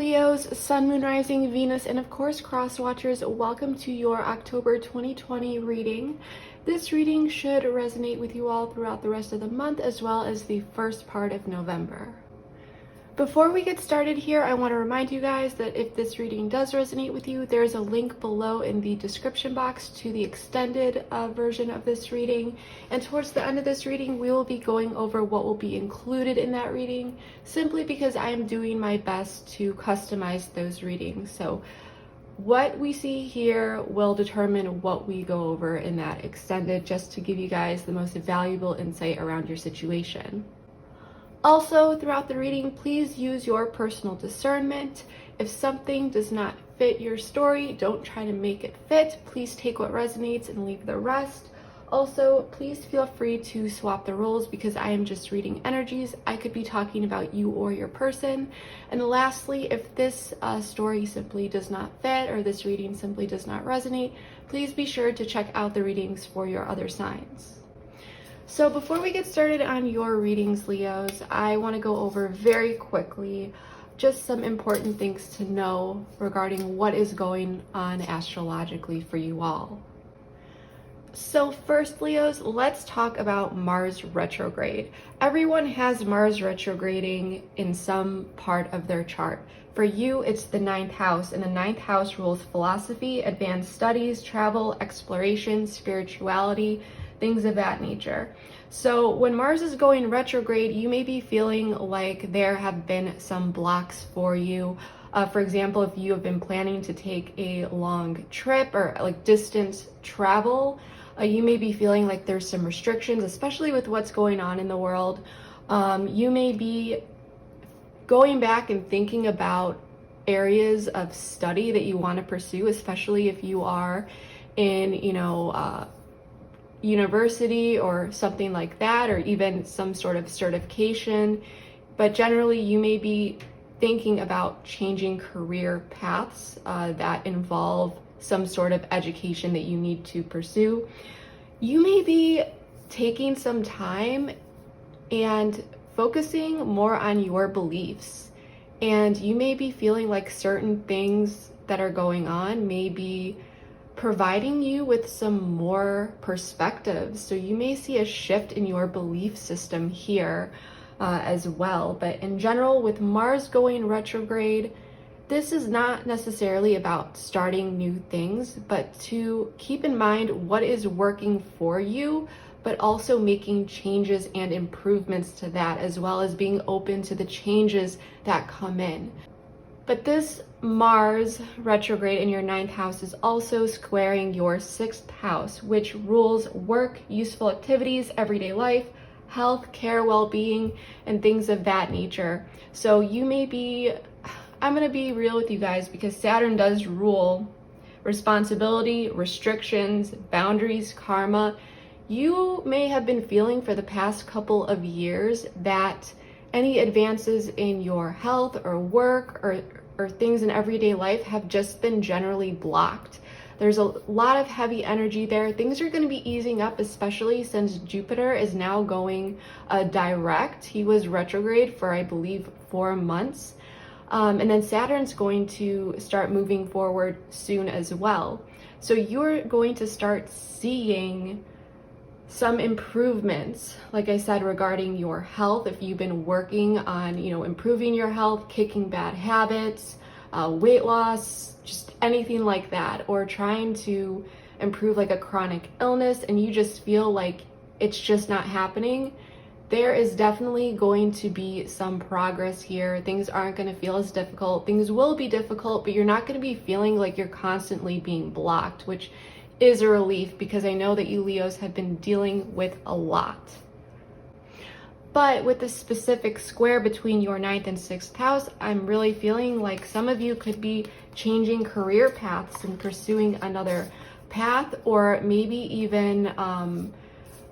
Leos, Sun, Moon, Rising, Venus, and of course Cross Watchers, welcome to your October 2020 reading. This reading should resonate with you all throughout the rest of the month as well as the first part of November. Before we get started here, I want to remind you guys that if this reading does resonate with you, there's a link below in the description box to the extended version of this reading. And towards the end of this reading, we will be going over what will be included in that reading, simply because I am doing my best to customize those readings. So what we see here will determine what we go over in that extended, just to give you guys the most valuable insight around your situation. Also, throughout the reading, please use your personal discernment. If something does not fit your story, don't try to make it fit. Please take what resonates and leave the rest. Also, please feel free to swap the roles because I am just reading energies. I could be talking about you or your person. And lastly, if this story simply does not fit or this reading simply does not resonate, please be sure to check out the readings for your other signs. So before we get started on your readings, Leos, I want to go over very quickly just some important things to know regarding what is going on astrologically for you all. So first, Leos, let's talk about Mars retrograde. Everyone has Mars retrograding in some part of their chart. For you, it's the 9th house, and the 9th house rules philosophy, advanced studies, travel, exploration, spirituality, things of that nature. So when Mars is going retrograde, you may be feeling like there have been some blocks for you. For example, if you have been planning to take a long trip or like distance travel, you may be feeling like there's some restrictions, especially with what's going on in the world. You may be going back and thinking about areas of study that you want to pursue, especially if you are in, university or something like that, or even some sort of certification. But generally, you may be thinking about changing career paths that involve some sort of education that you need to pursue. You may be taking some time and focusing more on your beliefs, and you may be feeling like certain things that are going on may be providing you with some more perspectives. So you may see a shift in your belief system here as well. But in general, with Mars going retrograde, this is not necessarily about starting new things, but to keep in mind what is working for you, but also making changes and improvements to that, as well as being open to the changes that come in. But this Mars retrograde in your 9th house is also squaring your 6th house, which rules work, useful activities, everyday life, health, care, well-being, and things of that nature. So you may be, I'm going to be real with you guys, because Saturn does rule responsibility, restrictions, boundaries, karma. You may have been feeling for the past couple of years that any advances in your health or work or things in everyday life have just been generally blocked. There's a lot of heavy energy there. Things are going to be easing up, especially since Jupiter is now going direct. He was retrograde for, I believe, 4 months. And then Saturn's going to start moving forward soon as well. So you're going to start seeing some improvements, like I said, regarding your health. If you've been working on, improving your health, kicking bad habits, weight loss, just anything like that, or trying to improve like a chronic illness and you just feel like it's just not happening, there is definitely going to be some progress here. Things aren't going to feel as difficult. Things will be difficult, but you're not going to be feeling like you're constantly being blocked, which is a relief, because I know that you Leos have been dealing with a lot. But with the specific square between your 9th and 6th house, I'm really feeling like some of you could be changing career paths and pursuing another path, or maybe even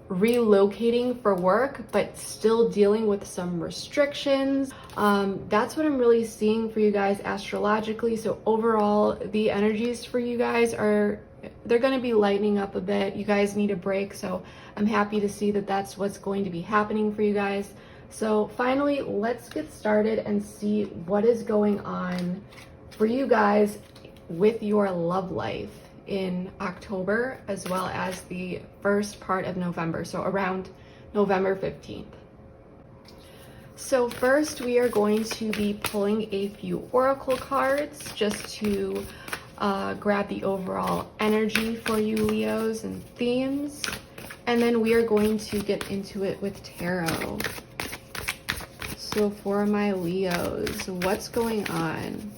relocating for work, but still dealing with some restrictions. That's what I'm really seeing for you guys astrologically. So overall, the energies for you guys they're going to be lightening up a bit. You guys need a break, so I'm happy to see that that's what's going to be happening for you guys. So finally, let's get started and see what is going on for you guys with your love life in October, as well as the first part of November, so around November 15th. So first, we are going to be pulling a few oracle cards just to grab the overall energy for you Leos and themes. And then we are going to get into it with tarot. So for my Leos, what's going on?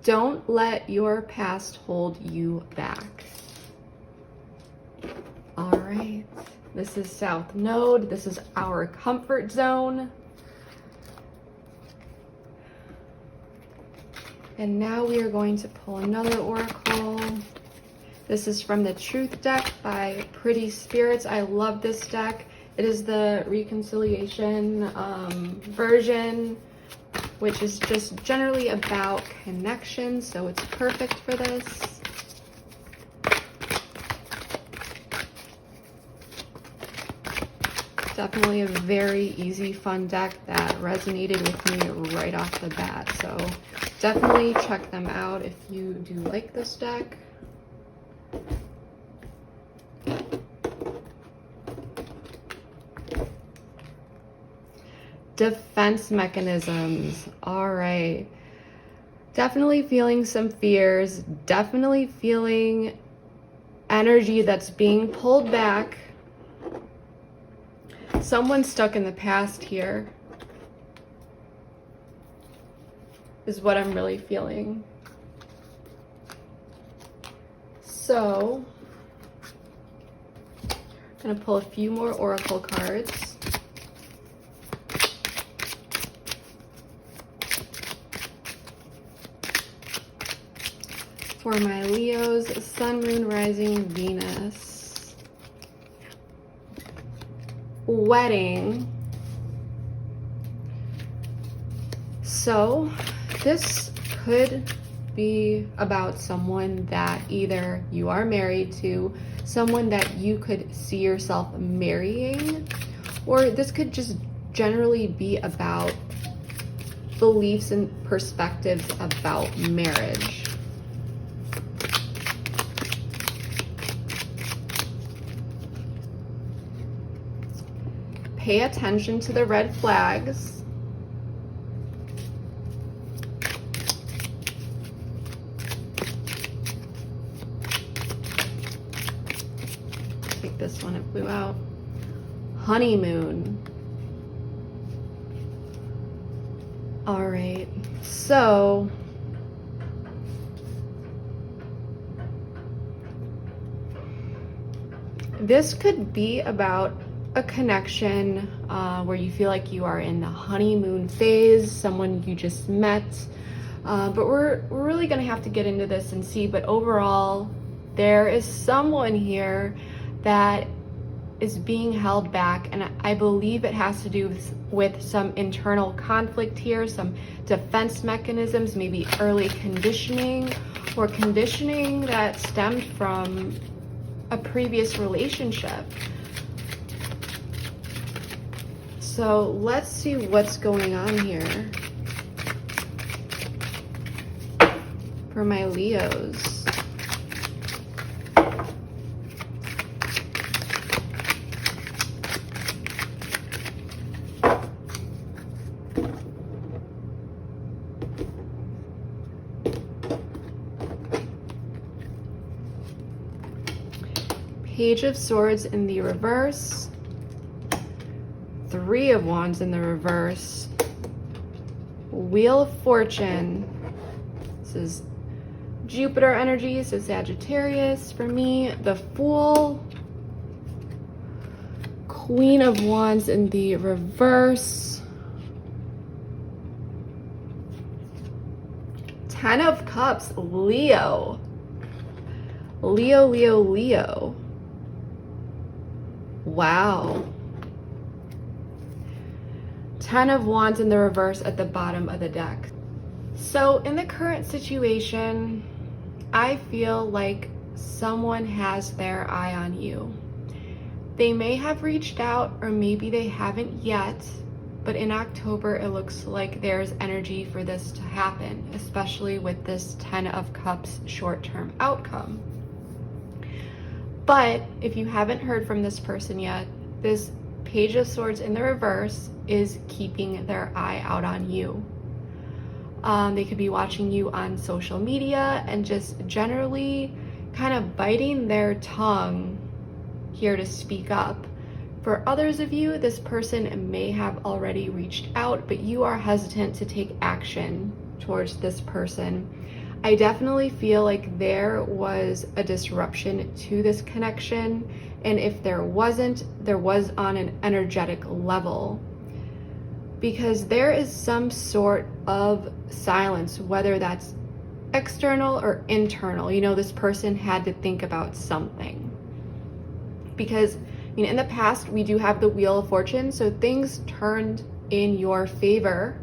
Don't let your past hold you back. All right, this is South Node. This is our comfort zone. And now we are going to pull another oracle. This is from the Truth deck by Pretty Spirits. I love this deck. It is the reconciliation version, which is just generally about connection, so it's perfect for this. Definitely a very easy, fun deck that resonated with me right off the bat, so definitely check them out if you do like this deck. Defense mechanisms. All right. Definitely feeling some fears. Definitely feeling energy that's being pulled back. Someone stuck in the past here is what I'm really feeling. So, I'm going to pull a few more oracle cards. For my Leos, Sun, Moon, Rising, Venus. Wedding. So this could be about someone that either you are married to, someone that you could see yourself marrying, or this could just generally be about beliefs and perspectives about marriage. Pay attention to the red flags. Take this one, it blew out. Honeymoon. All right, so this could be about a connection where you feel like you are in the honeymoon phase, someone you just met, but we're really gonna have to get into this and see. But overall, there is someone here that is being held back, and I believe it has to do with some internal conflict here, some defense mechanisms, maybe early conditioning, or conditioning that stemmed from a previous relationship. So let's see what's going on here for my Leos. Page of Swords in the reverse. Three of Wands in the reverse. Wheel of Fortune. This is Jupiter energy, so Sagittarius for me. The Fool. Queen of Wands in the reverse. Ten of Cups, Leo. Leo, Leo, Leo. Wow. 10 of Wands in the reverse at the bottom of the deck. So in the current situation, I feel like someone has their eye on you. They may have reached out, or maybe they haven't yet, but in October, it looks like there's energy for this to happen, especially with this 10 of Cups short-term outcome. But if you haven't heard from this person yet, this Page of Swords in the reverse is keeping their eye out on you. They could be watching you on social media and just generally kind of biting their tongue here to speak up. For others of you, this person may have already reached out, but you are hesitant to take action towards this person. I definitely feel like there was a disruption to this connection, and if there wasn't, there was on an energetic level, because there is some sort of silence, whether that's external or internal. You know, this person had to think about something. Because, I mean, in the past, we do have the Wheel of Fortune, so things turned in your favor,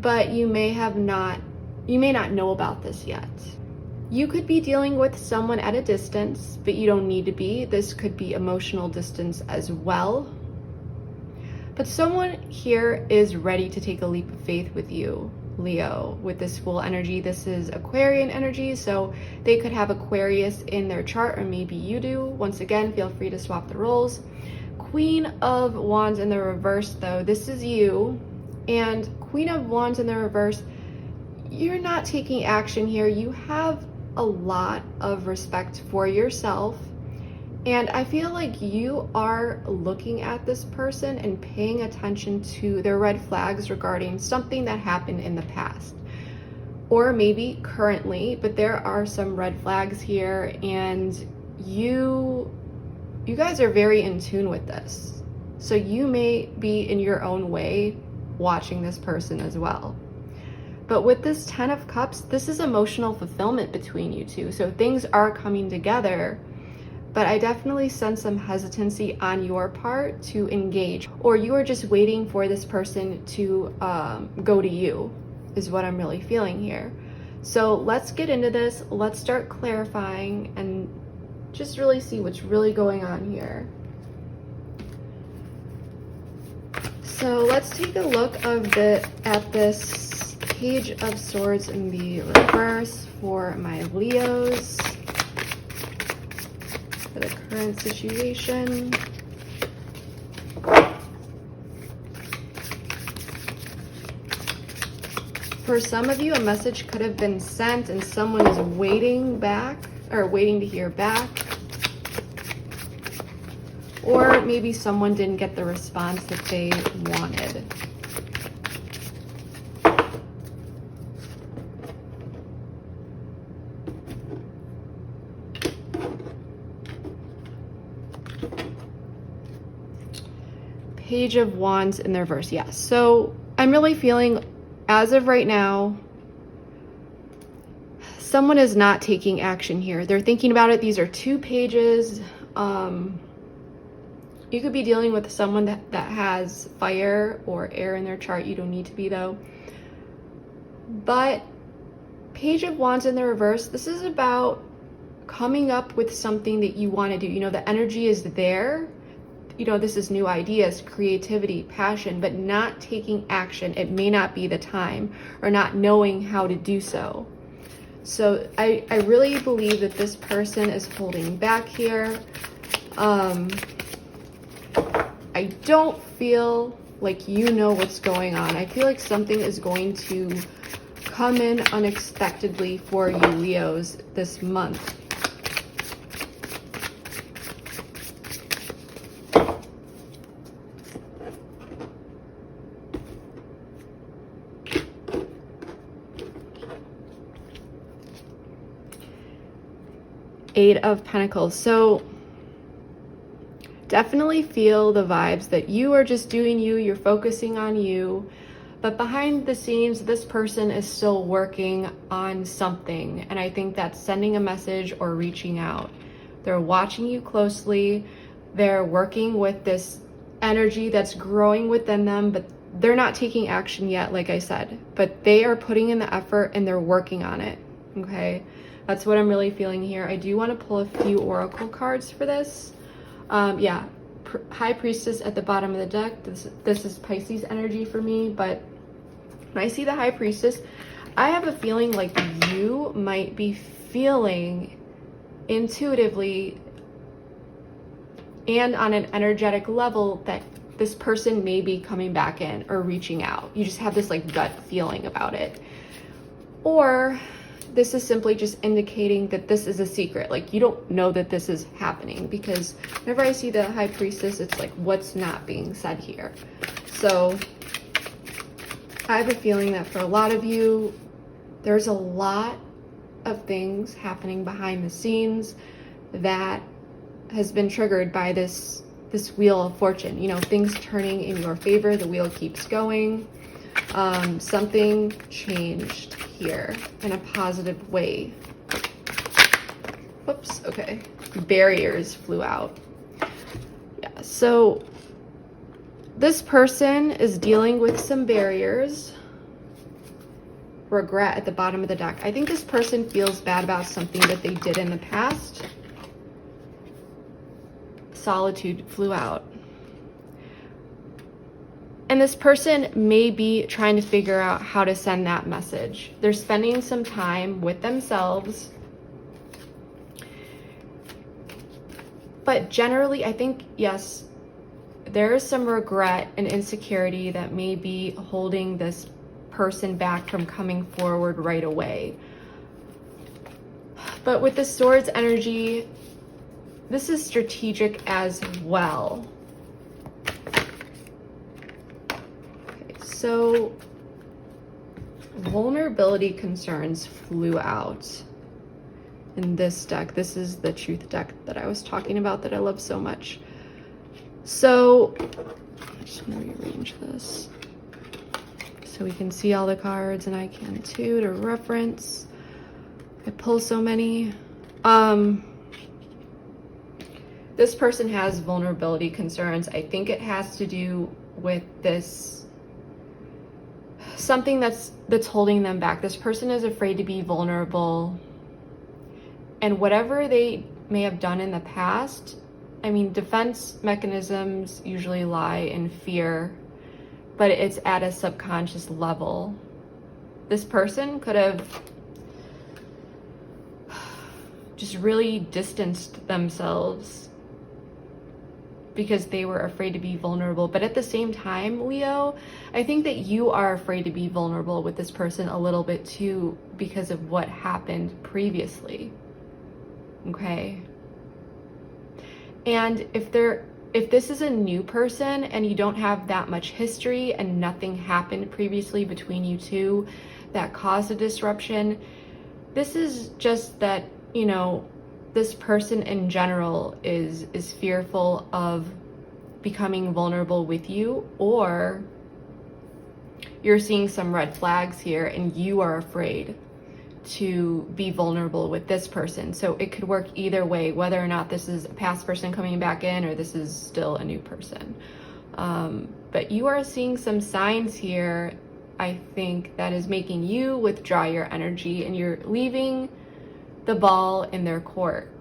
but you may not know about this yet. You could be dealing with someone at a distance, but you don't need to be. This could be emotional distance as well. But someone here is ready to take a leap of faith with you, Leo. With this Fool energy, this is Aquarian energy, so they could have Aquarius in their chart, or maybe you do. Once again, feel free to swap the roles. Queen of Wands in the reverse, though, this is you. And Queen of Wands in the reverse, you're not taking action here. You have a lot of respect for yourself, and I feel like you are looking at this person and paying attention to their red flags regarding something that happened in the past, or maybe currently, but there are some red flags here, and you guys are very in tune with this. So you may be in your own way watching this person as well. But with this 10 of Cups, this is emotional fulfillment between you two. So things are coming together, but I definitely sense some hesitancy on your part to engage, or you are just waiting for this person to go to you, is what I'm really feeling here. So let's get into this. Let's start clarifying and just really see what's really going on here. So let's take a look at this Page of Swords in the reverse for my Leos, for the current situation. For some of you, a message could have been sent and someone is waiting back, or waiting to hear back. Or maybe someone didn't get the response that they wanted. Page of Wands in the reverse, yes. So I'm really feeling, as of right now, someone is not taking action here. They're thinking about it. These are two pages. You could be dealing with someone that has fire or air in their chart. You don't need to be, though. But Page of Wands in the reverse, this is about coming up with something that you want to do. You know, the energy is there. You know, this is new ideas, creativity, passion, but not taking action. It may not be the time, or not knowing how to do so. So I really believe that this person is holding back here. I don't feel like you know what's going on. I feel like something is going to come in unexpectedly for you, Leos, this month. Eight of Pentacles. So definitely feel the vibes that you are just doing you, you're focusing on you, but behind the scenes, this person is still working on something, and I think that's sending a message or reaching out. They're watching you closely. They're working with this energy that's growing within them, but they're not taking action yet, like I said, but they are putting in the effort and they're working on it. Okay, that's what I'm really feeling here. I do want to pull a few oracle cards for this. Yeah, High Priestess at the bottom of the deck. This is Pisces energy for me, but when I see the High Priestess, I have a feeling like you might be feeling intuitively and on an energetic level that this person may be coming back in or reaching out. You just have this like gut feeling about it. Or this is simply just indicating that this is a secret. Like you don't know that this is happening, because whenever I see the High Priestess, it's like, what's not being said here? So I have a feeling that for a lot of you, there's a lot of things happening behind the scenes that has been triggered by this wheel of fortune. You know, things turning in your favor, the wheel keeps going. Something changed here in a positive way. Whoops, okay. Barriers flew out. Yeah, so this person is dealing with some barriers. Regret at the bottom of the deck. I think this person feels bad about something that they did in the past. Solitude flew out. And this person may be trying to figure out how to send that message. They're spending some time with themselves. But generally, I think, yes, there is some regret and insecurity that may be holding this person back from coming forward right away. But with the Swords energy, this is strategic as well. Okay, so vulnerability concerns flew out in this deck. This is the Truth deck that I was talking about that I love so much. So I just want to rearrange this so we can see all the cards, and I can too to reference. I pull so many. This person has vulnerability concerns. I think it has to do with this, something that's holding them back. This person is afraid to be vulnerable, and whatever they may have done in the past, I mean, defense mechanisms usually lie in fear, but it's at a subconscious level. This person could have just really distanced themselves because they were afraid to be vulnerable. But at the same time, Leo, I think that you are afraid to be vulnerable with this person a little bit too, because of what happened previously. Okay? And if this is a new person and you don't have that much history and nothing happened previously between you two that caused a disruption, this is just that, you know, this person in general is fearful of becoming vulnerable with you, or you're seeing some red flags here and you are afraid to be vulnerable with this person. So it could work either way, whether or not this is a past person coming back in or this is still a new person. But you are seeing some signs here, I think, that is making you withdraw your energy, and you're leaving the ball in their court.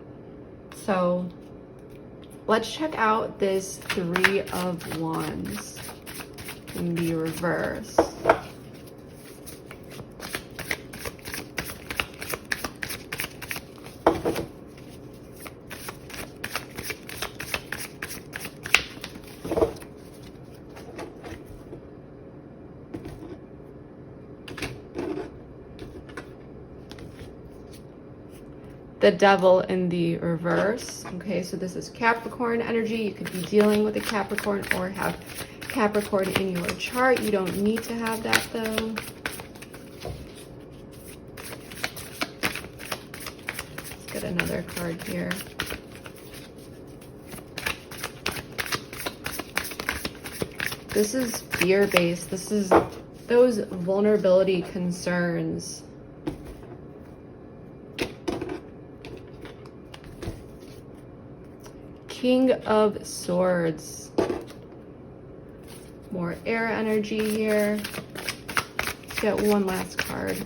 So let's check out this Three of Wands in the reverse. The Devil in the reverse. Okay, so this is Capricorn energy. You could be dealing with a Capricorn or have Capricorn in your chart. You don't need to have that though. Let's get another card here. This is fear-based. This is those vulnerability concerns. King of Swords. More air energy here. Let's get one last card.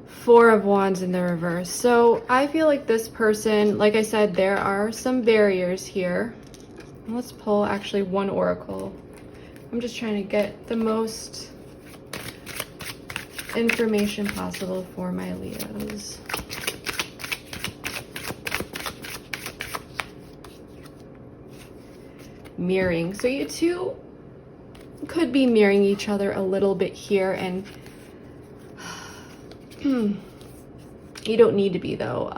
Four of Wands in the reverse. So I feel like this person, like I said, there are some barriers here. Let's pull actually one oracle. I'm just trying to get the most information possible for my Leos. Mirroring. So you two could be mirroring each other a little bit here, and you don't need to be though.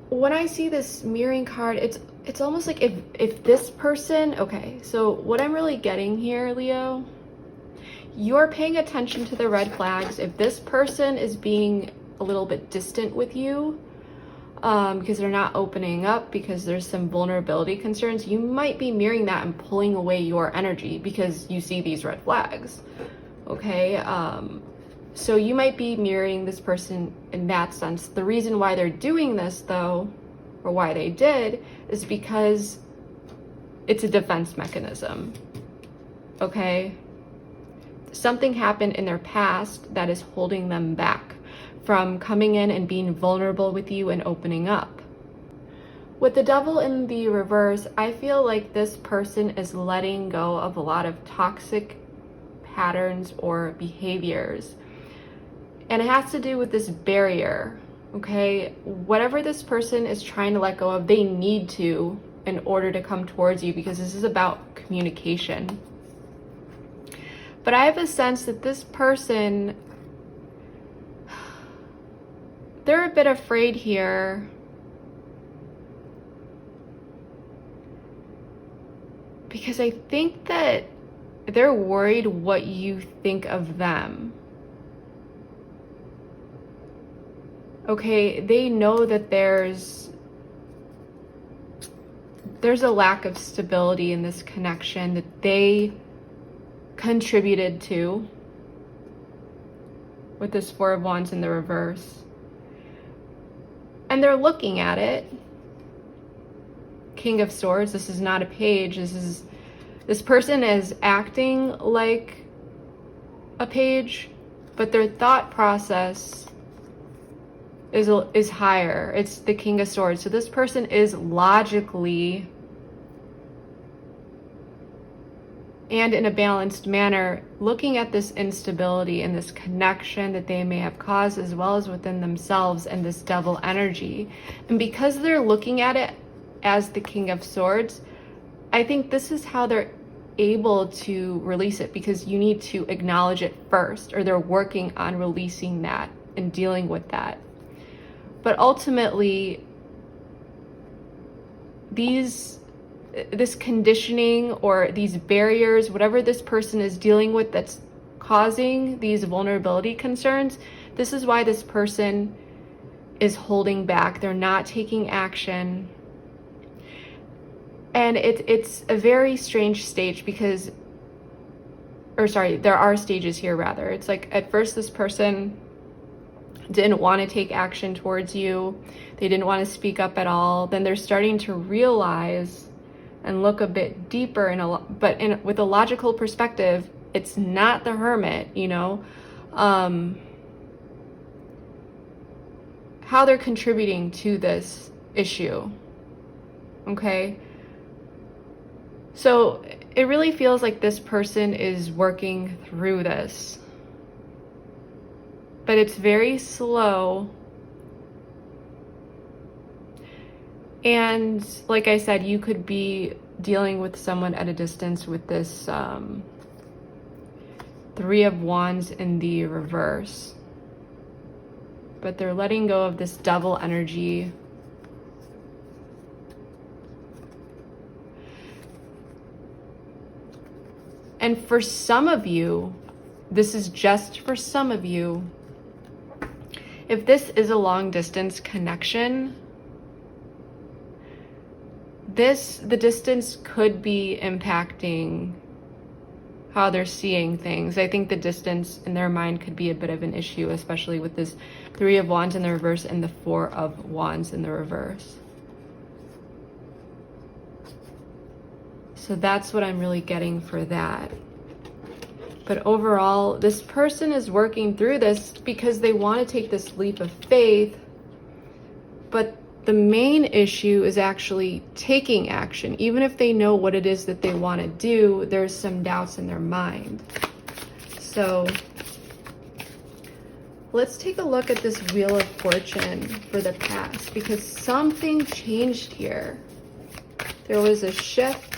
When I see this mirroring card, it's almost like if this person, okay, so what I'm really getting here, Leo, you're paying attention to the red flags. If this person is being a little bit distant with you, because they're not opening up, because there's some vulnerability concerns, you might be mirroring that and pulling away your energy because you see these red flags, okay? So you might be mirroring this person in that sense. The reason why they're doing this though, or why they did, is because it's a defense mechanism, okay? Something happened in their past that is holding them back from coming in and being vulnerable with you and opening up. With the Devil in the reverse, I feel like this person is letting go of a lot of toxic patterns or behaviors. And it has to do with this barrier, okay? Whatever this person is trying to let go of, they need to in order to come towards you, because this is about communication. But I have a sense that this person, they're a bit afraid here because I think that they're worried what you think of them. Okay, they know that there's a lack of stability in this connection that they contributed to with this Four of Wands in the reverse. And they're looking at it. King of Swords, this is not a page. This person is acting like a page, but their thought process is higher. It's the King of Swords. So this person is logically and in a balanced manner looking at this instability and this connection that they may have caused, as well as within themselves, and this Devil energy. And because they're looking at it as the King of Swords, I think this is how they're able to release it, because you need to acknowledge it first, or they're working on releasing that and dealing with that. But ultimately, this conditioning or these barriers, whatever this person is dealing with that's causing these vulnerability concerns, this is why this person is holding back. They're not taking action. And it's a very strange stage because, there are stages here rather. It's like at first this person didn't want to take action towards you. They didn't want to speak up at all. Then they're starting to realize and look a bit deeper with a logical perspective. It's not the Hermit, how they're contributing to this issue. Okay. So it really feels like this person is working through this, but it's very slow. And like I said, you could be dealing with someone at a distance with this Three of Wands in the reverse. But they're letting go of this Devil energy. And for some of you, this is just for some of you, if this is a long distance connection, the distance could be impacting how they're seeing things. I think the distance in their mind could be a bit of an issue, especially with this 3 of Wands in the reverse and the 4 of Wands in the reverse. So that's what I'm really getting for that. But overall, this person is working through this because they want to take this leap of faith. But the main issue is actually taking action. Even if they know what it is that they want to do, there's some doubts in their mind. So let's take a look at this Wheel of Fortune for the past, because something changed here. There was a shift.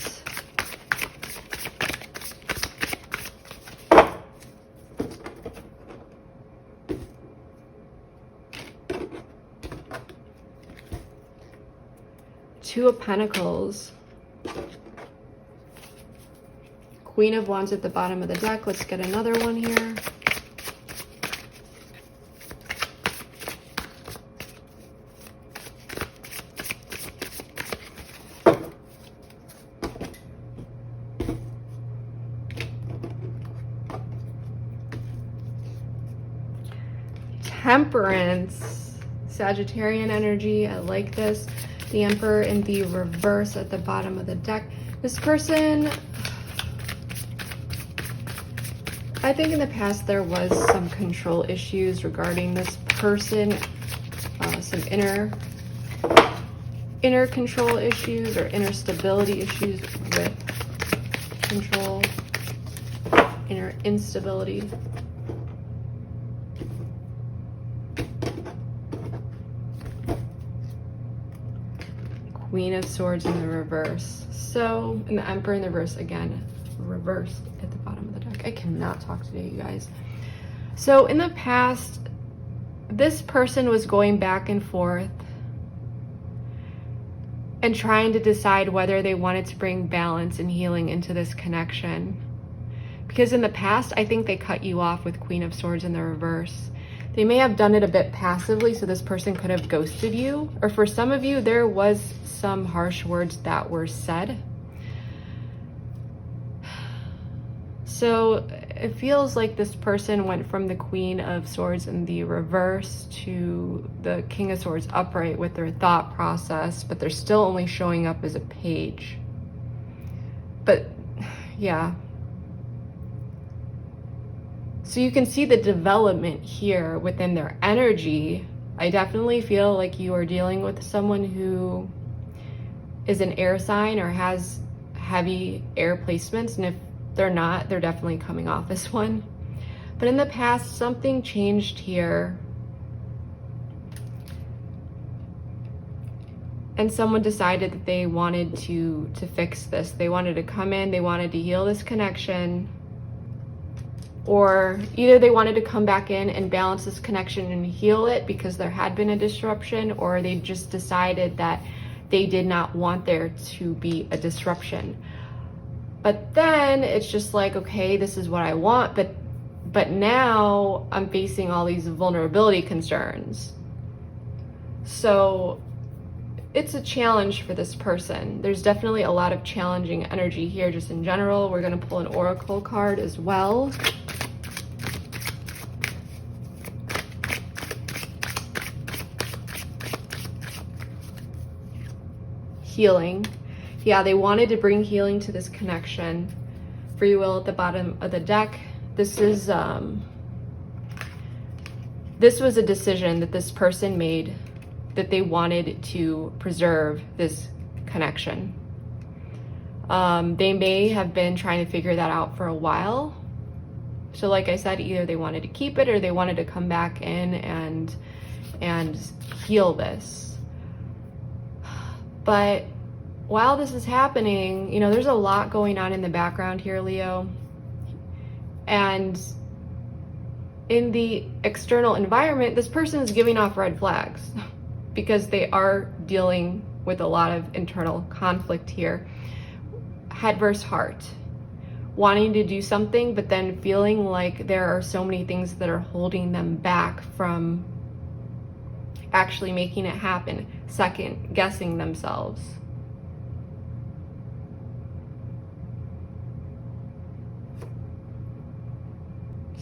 Two of Pentacles. Queen of Wands at the bottom of the deck. Let's get another one here. Temperance. Sagittarian energy. I like this. The Emperor in the reverse at the bottom of the deck. This person, I think in the past there was some control issues regarding this person, some inner control issues or inner stability issues with control, inner instability. Queen of Swords in the reverse. So, and the Emperor in the reverse again, reversed at the bottom of the deck. I cannot talk today, you guys. So in the past, this person was going back and forth and trying to decide whether they wanted to bring balance and healing into this connection. Because in the past, I think they cut you off with Queen of Swords in the reverse. They may have done it a bit passively, so this person could have ghosted you. Or for some of you, there was some harsh words that were said. So it feels like this person went from the Queen of Swords in the reverse to the King of Swords upright with their thought process, but they're still only showing up as a page. But yeah. So you can see the development here within their energy. I definitely feel like you are dealing with someone who is an air sign or has heavy air placements. And if they're not, they're definitely coming off as one. But in the past, something changed here. And someone decided that they wanted to fix this. They wanted to come in, they wanted to heal this connection. Or either they wanted to come back in and balance this connection and heal it because there had been a disruption, or they just decided that they did not want there to be a disruption. But then it's just like, okay, this is what I want, but now I'm facing all these vulnerability concerns. So it's a challenge for this person. There's definitely a lot of challenging energy here just in general. We're going to pull an oracle card as well. Healing. Yeah, they wanted to bring healing to this connection. Free will at the bottom of the deck. This was a decision that this person made, that they wanted to preserve this connection. They may have been trying to figure that out for a while. So like I said, either they wanted to keep it or they wanted to come back in and heal this. But while this is happening, you know, there's a lot going on in the background here, Leo. And in the external environment, this person is giving off red flags because they are dealing with a lot of internal conflict here. Head versus heart. Wanting to do something, but then feeling like there are so many things that are holding them back from actually making it happen. Second guessing themselves.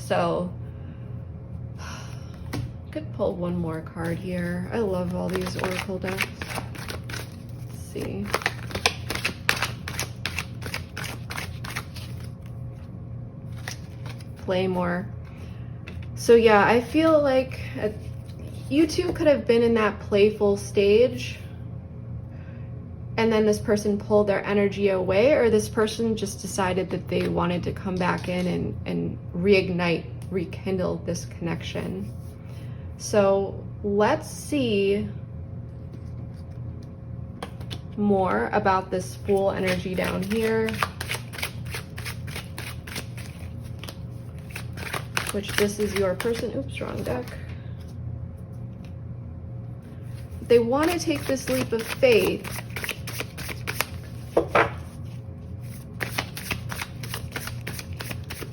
So could pull one more card here. I love all these oracle decks. Let's see. Play more. So yeah, I feel like you two could have been in that playful stage, and then this person pulled their energy away, or this person just decided that they wanted to come back in and reignite, rekindle this connection. So let's see more about this Fool energy down here, which this is your person. Oops, wrong deck. They want to take this leap of faith.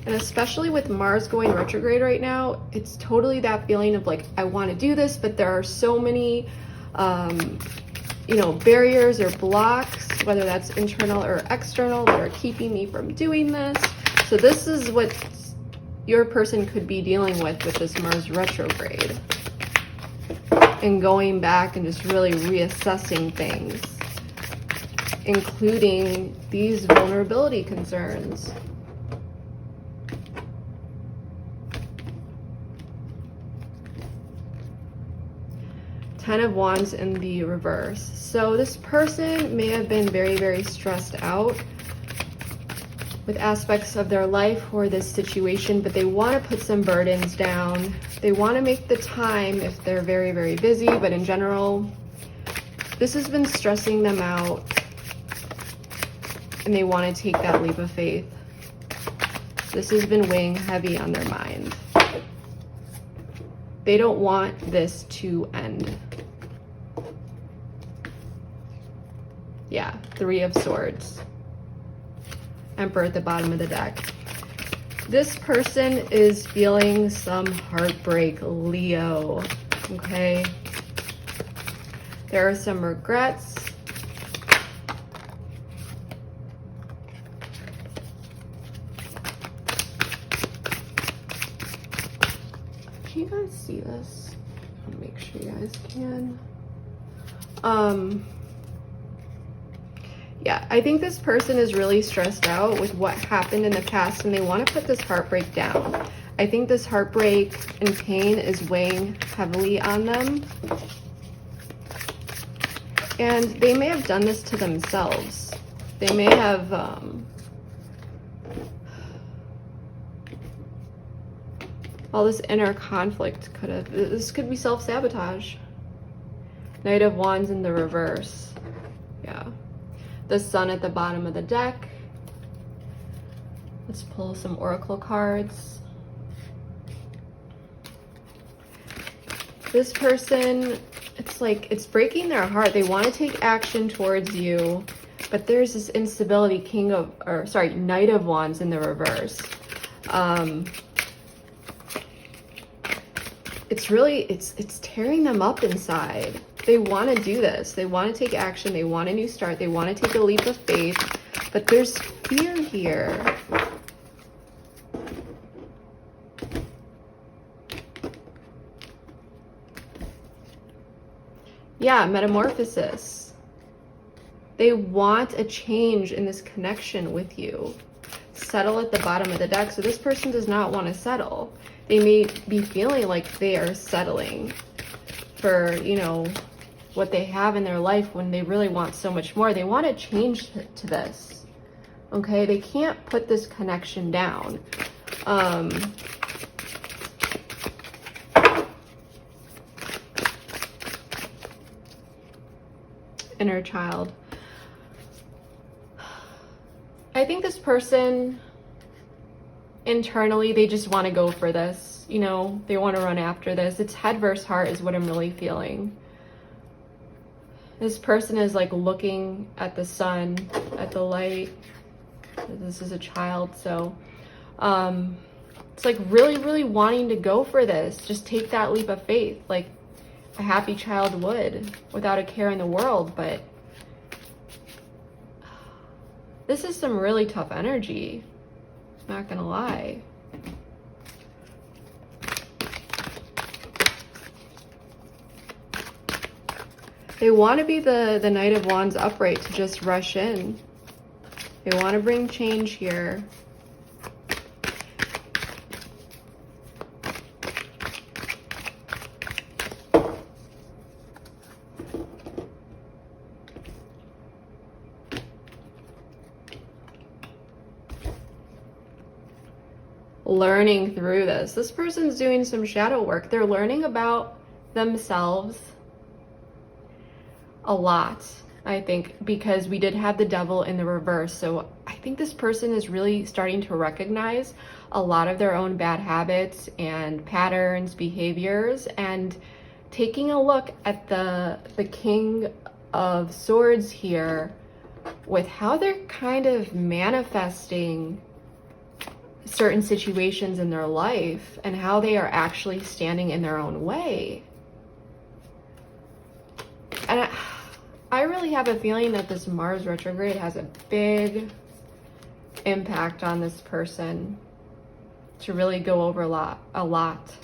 And especially with Mars going retrograde right now, it's totally that feeling of like, I want to do this, but there are so many, you know, barriers or blocks, whether that's internal or external, that are keeping me from doing this. So this is what your person could be dealing with this Mars retrograde, and going back and just really reassessing things, including these vulnerability concerns. Ten of Wands in the reverse. So this person may have been very, very stressed out with aspects of their life or this situation, but they want to put some burdens down. They want to make the time if they're very, very busy, but in general, this has been stressing them out, and they want to take that leap of faith. This has been weighing heavy on their mind. They don't want this to end. Yeah, Three of Swords. Emperor at the bottom of the deck. This person is feeling some heartbreak, Leo, okay? There are some regrets. Can you guys see this? I'll make sure you guys can. Yeah, I think this person is really stressed out with what happened in the past, and they want to put this heartbreak down. I think this heartbreak and pain is weighing heavily on them. And they may have done this to themselves. They may have all this inner conflict could have, this could be self-sabotage. Knight of Wands in the reverse. Yeah. The Sun at the bottom of the deck. Let's pull some oracle cards. This person, it's like, it's breaking their heart. They want to take action towards you, but there's this instability. Knight of Wands in the reverse. It's really, it's tearing them up inside. They want to do this. They want to take action. They want a new start. They want to take a leap of faith, but there's fear here. Yeah, metamorphosis. They want a change in this connection with you. Settle at the bottom of the deck. So this person does not want to settle. They may be feeling like they are settling for, you know, what they have in their life when they really want so much more. They want to change to this. Okay, they can't put this connection down. Inner child. I think this person internally, they just want to go for this. You know, they want to run after this. It's head versus heart is what I'm really feeling. This person is like looking at the sun, at the light. This is a child, so it's like really, really wanting to go for this. Just take that leap of faith, like a happy child would, without a care in the world. But this is some really tough energy. Not gonna lie. They want to be the Knight of Wands upright to just rush in. They want to bring change here. Learning through this. This person's doing some shadow work. They're learning about themselves a lot, I think, because we did have the Devil in the reverse. So I think this person is really starting to recognize a lot of their own bad habits and patterns, behaviors, and taking a look at the King of Swords here with how they're kind of manifesting certain situations in their life and how they are actually standing in their own way. And I really have a feeling that this Mars retrograde has a big impact on this person to really go over a lot.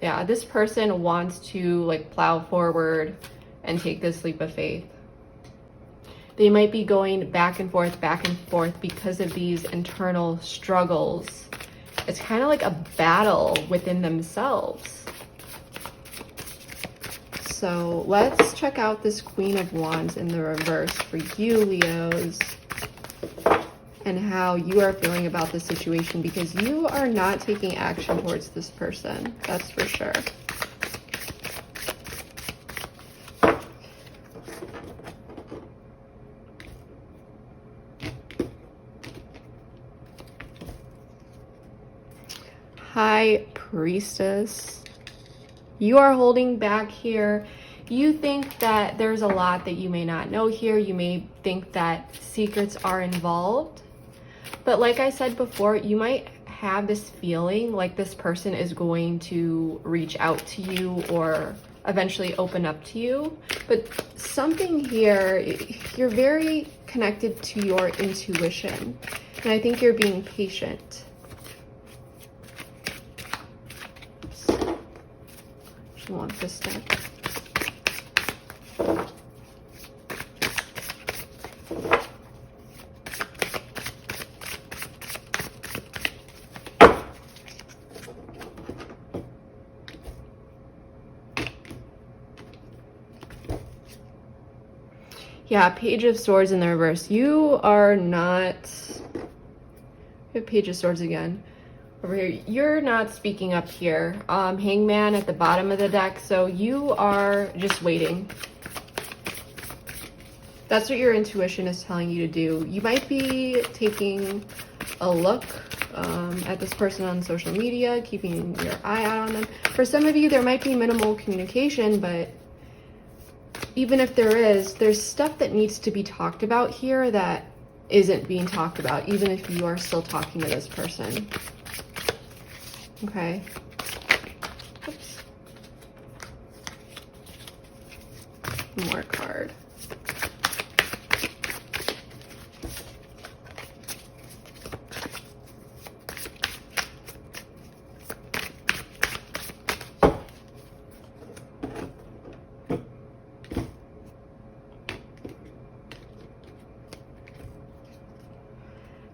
Yeah, this person wants to like plow forward and take this leap of faith. They might be going back and forth because of these internal struggles. It's kind of like a battle within themselves. So let's check out this Queen of Wands in the reverse for you, Leos, and how you are feeling about the situation, because you are not taking action towards this person. That's for sure. High Priestess, you are holding back here. You think that there's a lot that you may not know here. You may think that secrets are involved. But like I said before, you might have this feeling like this person is going to reach out to you or eventually open up to you. But something here, you're very connected to your intuition. And I think you're being patient. She wants this deck. Yeah, Page of Swords in the reverse. You are not... We have Page of Swords again. Over here, you're not speaking up here. Hangman at the bottom of the deck, so you are just waiting. That's what your intuition is telling you to do. You might be taking a look at this person on social media, keeping your eye out on them. For some of you, there might be minimal communication, but even if there is, there's stuff that needs to be talked about here that isn't being talked about, even if you are still talking to this person. Okay. Oops. More card.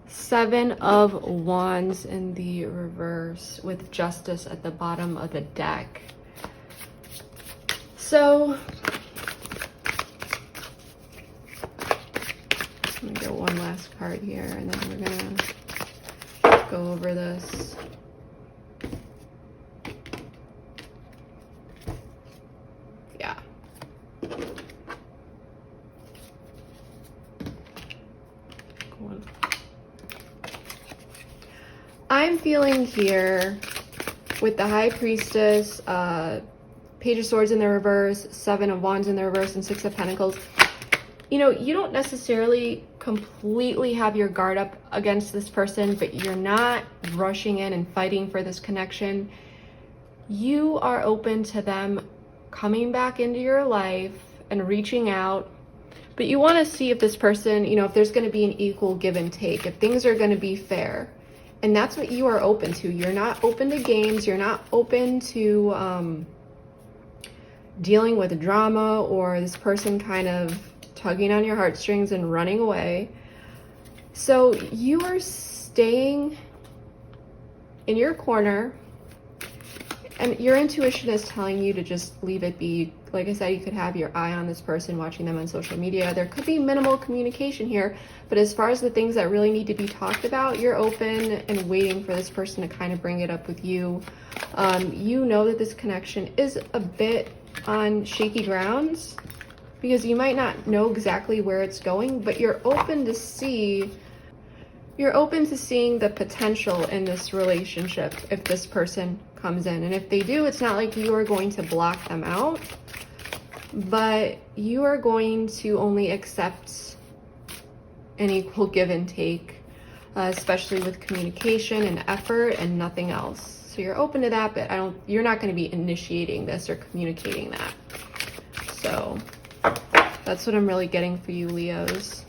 Seven of Wands in the reverse with Justice at the bottom of the deck. So, let me get one last card here and then we're gonna go over this. Yeah. I'm feeling here with the High Priestess, Page of Swords in the reverse, Seven of Wands in the reverse, and Six of Pentacles. You know, you don't necessarily completely have your guard up against this person, but you're not rushing in and fighting for this connection. You are open to them coming back into your life and reaching out, but you want to see if this person, you know, if there's going to be an equal give and take, if things are going to be fair. And that's what you are open to. You're not open to games. You're not open to dealing with drama or this person kind of tugging on your heartstrings and running away. So you are staying in your corner, and your intuition is telling you to just leave it be. Like I said, you could have your eye on this person, watching them on social media. There could be minimal communication here, but as far as the things that really need to be talked about, you're open and waiting for this person to kind of bring it up with you. You know that this connection is a bit on shaky grounds because you might not know exactly where it's going, but you're open to seeing the potential in this relationship if this person comes in. And if they do, it's not like you are going to block them out, but you are going to only accept an equal give and take, especially with communication and effort and nothing else. So you're open to that, but you're not going to be initiating this or communicating that. So that's what I'm really getting for you, Leos.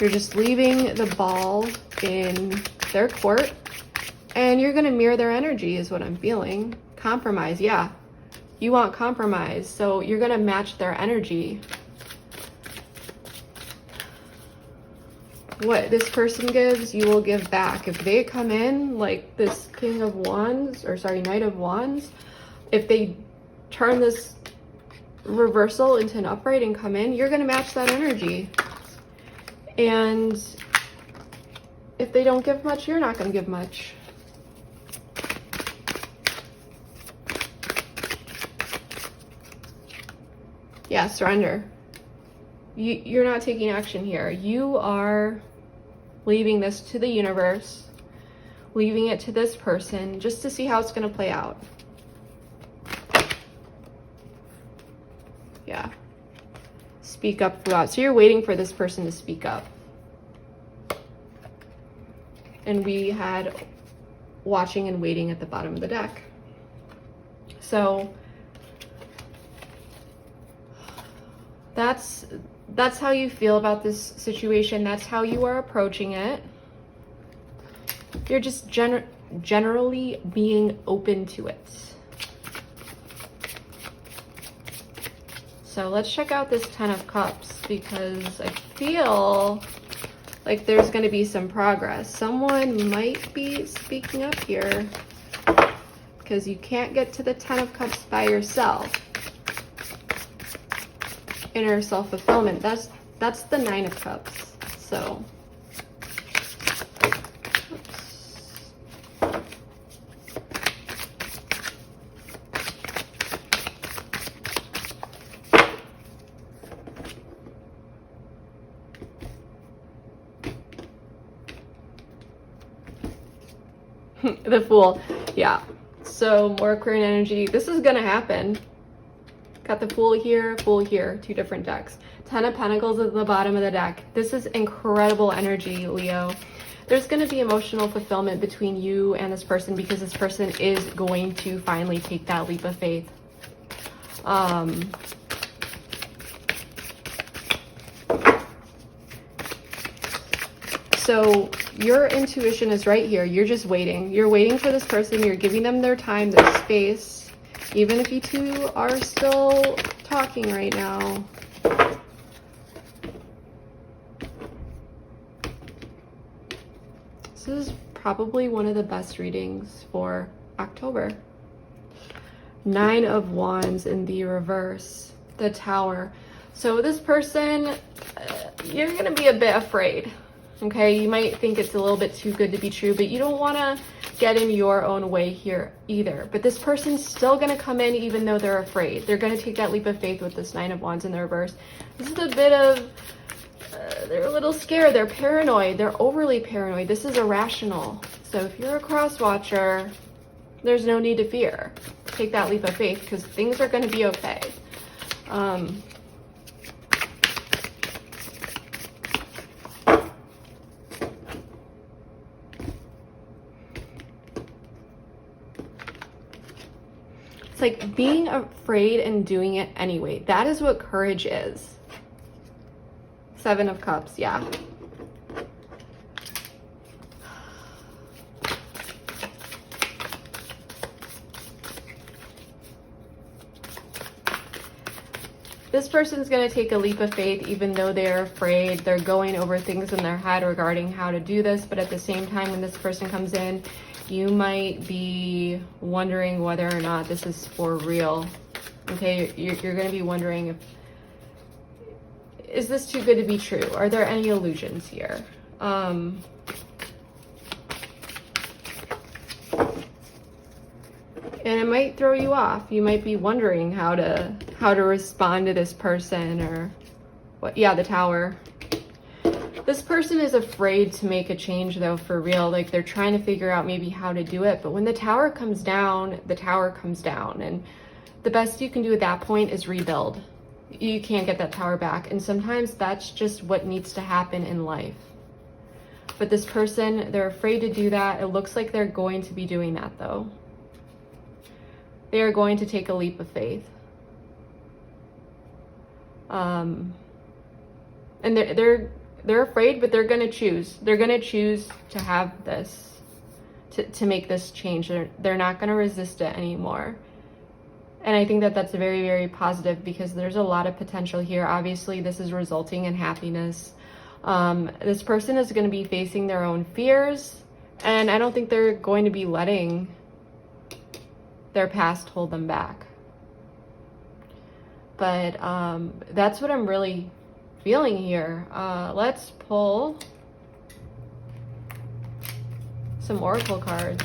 You're just leaving the ball in their court, and you're going to mirror their energy is what I'm feeling. Compromise, yeah. You want compromise, so you're going to match their energy. What this person gives, you will give back. If they come in like this King of Wands, or sorry, Knight of Wands, if they turn this reversal into an upright and come in, you're going to match that energy. And if they don't give much, you're not going to give much. Yeah, surrender. You're not taking action here. You are leaving this to the universe, leaving it to this person just to see how it's going to play out. Yeah. Speak up throughout. So you're waiting for this person to speak up. And we had watching and waiting at the bottom of the deck. So that's how you feel about this situation. That's how you are approaching it. You're just generally being open to it. So let's check out this Ten of Cups, because I feel like there's going to be some progress. Someone might be speaking up here, because you can't get to the Ten of Cups by yourself. Inner self-fulfillment. That's the Nine of Cups. So the Fool. Yeah. So more Aquarian energy. This is gonna happen. Got the Fool here, two different decks. Ten of Pentacles at the bottom of the deck. This is incredible energy, Leo. There's going to be emotional fulfillment between you and this person, because this person is going to finally take that leap of faith. So your intuition is right here. You're just waiting. You're waiting for this person. You're giving them their time, their space. Even if you two are still talking right now. This is probably one of the best readings for October. Nine of Wands in the reverse, the Tower. So this person, you're going to be a bit afraid. Okay, you might think it's a little bit too good to be true, but you don't want to get in your own way here either. But this person's still going to come in even though they're afraid. They're going to take that leap of faith with this Nine of Wands in the reverse. This is a bit of, they're a little scared. They're paranoid. They're overly paranoid. This is irrational. So if you're a cross watcher, there's no need to fear. Take that leap of faith, because things are going to be okay. It's like being afraid and doing it anyway. That is what courage is. Seven of Cups, yeah. This person's going to take a leap of faith, even though they're afraid. They're going over things in their head regarding how to do this. But at the same time, when this person comes in, you might be wondering whether or not this is for real. Okay, you're going to be wondering if, is this too good to be true? Are there any illusions here? And it might throw you off. You might be wondering how to respond to this person, or what. Yeah, the Tower. This person is afraid to make a change though, for real. Like, they're trying to figure out maybe how to do it. But when the Tower comes down, the Tower comes down. And the best you can do at that point is rebuild. You can't get that Tower back. And sometimes that's just what needs to happen in life. But this person, they're afraid to do that. It looks like they're going to be doing that though. They are going to take a leap of faith. And they're afraid, but they're going to choose. They're going to choose to have this, to make this change. They're not going to resist it anymore. And I think that that's very, very positive, because there's a lot of potential here. Obviously, this is resulting in happiness. This person is going to be facing their own fears, and I don't think they're going to be letting their past hold them back. But that's what I'm really feeling here. Let's pull some oracle cards.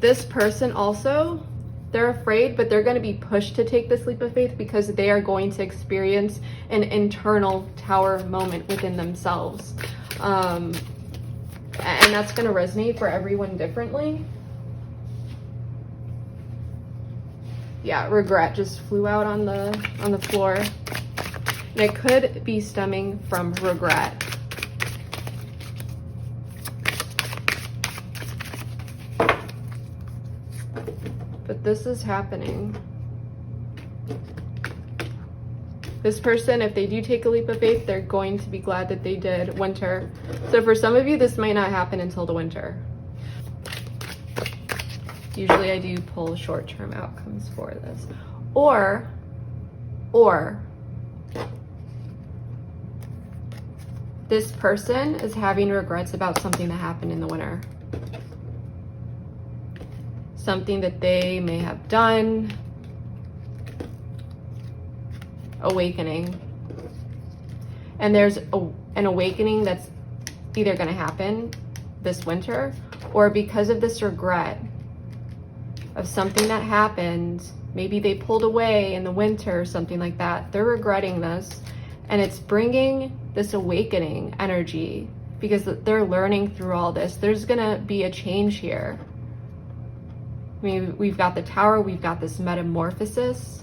This person also, they're afraid, but they're going to be pushed to take this leap of faith, because they are going to experience an internal Tower moment within themselves. And that's going to resonate for everyone differently. Yeah, regret just flew out on the floor. And it could be stemming from regret. But this is happening. This person, if they do take a leap of faith, they're going to be glad that they did. Winter. So for some of you, this might not happen until the winter. Usually I do pull short-term outcomes for this. Or this person is having regrets about something that happened in the winter. Something that they may have done. Awakening. And there's an awakening that's either going to happen this winter, or because of this regret of something that happened, maybe they pulled away in the winter or something like that. They're regretting this, and it's bringing this awakening energy, because they're learning through all this. There's going to be a change here. I mean, we've got the Tower, we've got this metamorphosis.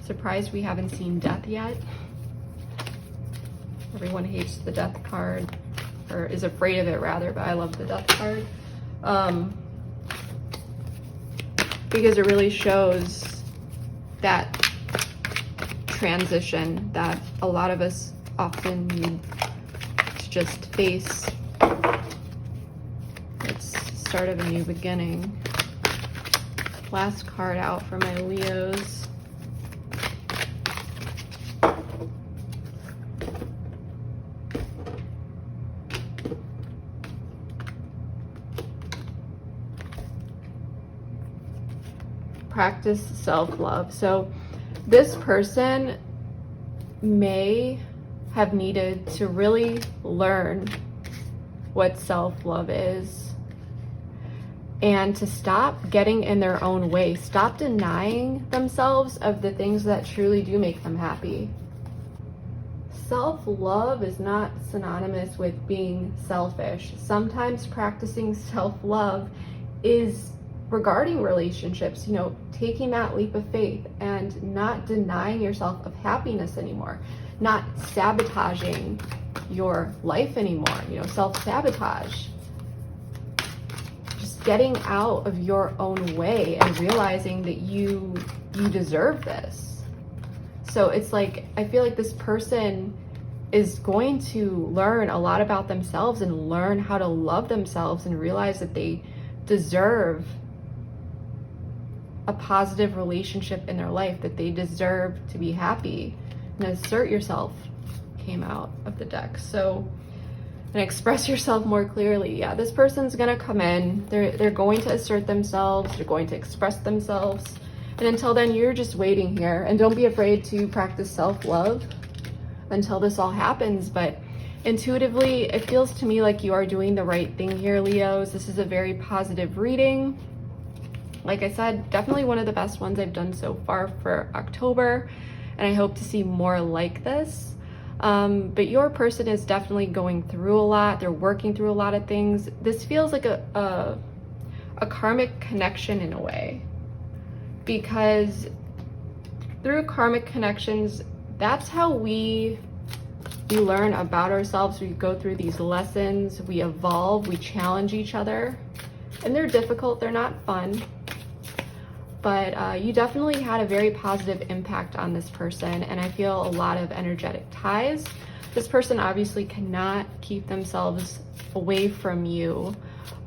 Surprised we haven't seen death yet. Everyone hates the death card, or is afraid of it rather, but I love the death card. Because it really shows that transition that a lot of us often need to just face. It's start of a new beginning. Last card out for my Leos. Practice self-love. So this person may have needed to really learn what self-love is, and to stop getting in their own way, stop denying themselves of the things that truly do make them happy. Self-love is not synonymous with being selfish. Sometimes practicing self-love is regarding relationships, taking that leap of faith and not denying yourself of happiness anymore, not sabotaging your life anymore, self-sabotage. Just getting out of your own way and realizing that you deserve this. So it's like, I feel like this person is going to learn a lot about themselves and learn how to love themselves and realize that they deserve a positive relationship in their life, that they deserve to be happy. And assert yourself came out of the deck. So, and express yourself more clearly. Yeah, this person's gonna come in, they're going to assert themselves, they're going to express themselves. And until then, you're just waiting here. And don't be afraid to practice self-love until this all happens. But intuitively, it feels to me like you are doing the right thing here, Leos. This is a very positive reading. Like I said, definitely one of the best ones I've done so far for October, and I hope to see more like this. But your person is definitely going through a lot. They're working through a lot of things. This feels like a karmic connection in a way, because through karmic connections, that's how we learn about ourselves. We go through these lessons, we evolve, we challenge each other, and they're difficult, they're not fun. But you definitely had a very positive impact on this person, and I feel a lot of energetic ties. This person obviously cannot keep themselves away from you,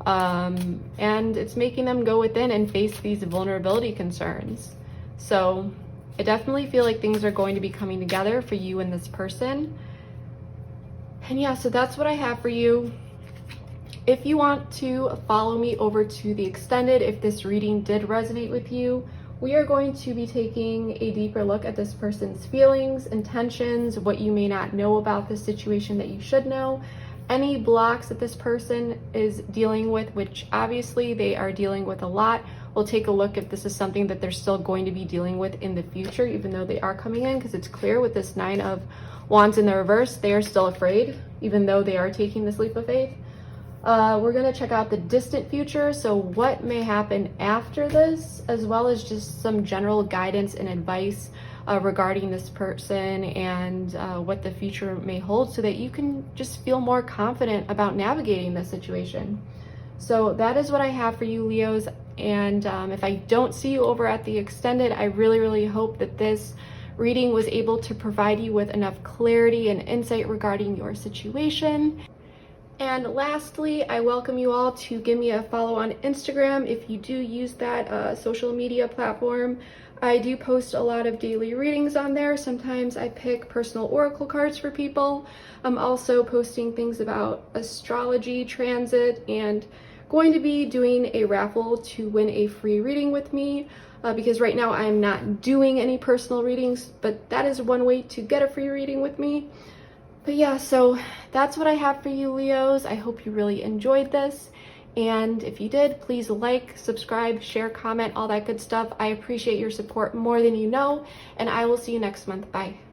and it's making them go within and face these vulnerability concerns. So I definitely feel like things are going to be coming together for you and this person. And yeah, so that's what I have for you. If you want to follow me over to the extended, if this reading did resonate with you, we are going to be taking a deeper look at this person's feelings, intentions, what you may not know about this situation that you should know, any blocks that this person is dealing with, which obviously they are dealing with a lot. We'll take a look if this is something that they're still going to be dealing with in the future, even though they are coming in, because it's clear with this 9 of Wands in the reverse, they are still afraid, even though they are taking this leap of faith. We're going to check out the distant future, so what may happen after this, as well as just some general guidance and advice regarding this person and what the future may hold, so that you can just feel more confident about navigating this situation. So that is what I have for you, Leos. And if I don't see you over at the extended, I really hope that this reading was able to provide you with enough clarity and insight regarding your situation. And lastly, I welcome you all to give me a follow on Instagram if you do use that social media platform. I do post a lot of daily readings on there. Sometimes I pick personal oracle cards for people. I'm also posting things about astrology, transit, and going to be doing a raffle to win a free reading with me, because right now I'm not doing any personal readings, but that is one way to get a free reading with me. But yeah, so that's what I have for you, Leos. I hope you really enjoyed this. And if you did, please like, subscribe, share, comment, all that good stuff. I appreciate your support more than you know, and I will see you next month. Bye.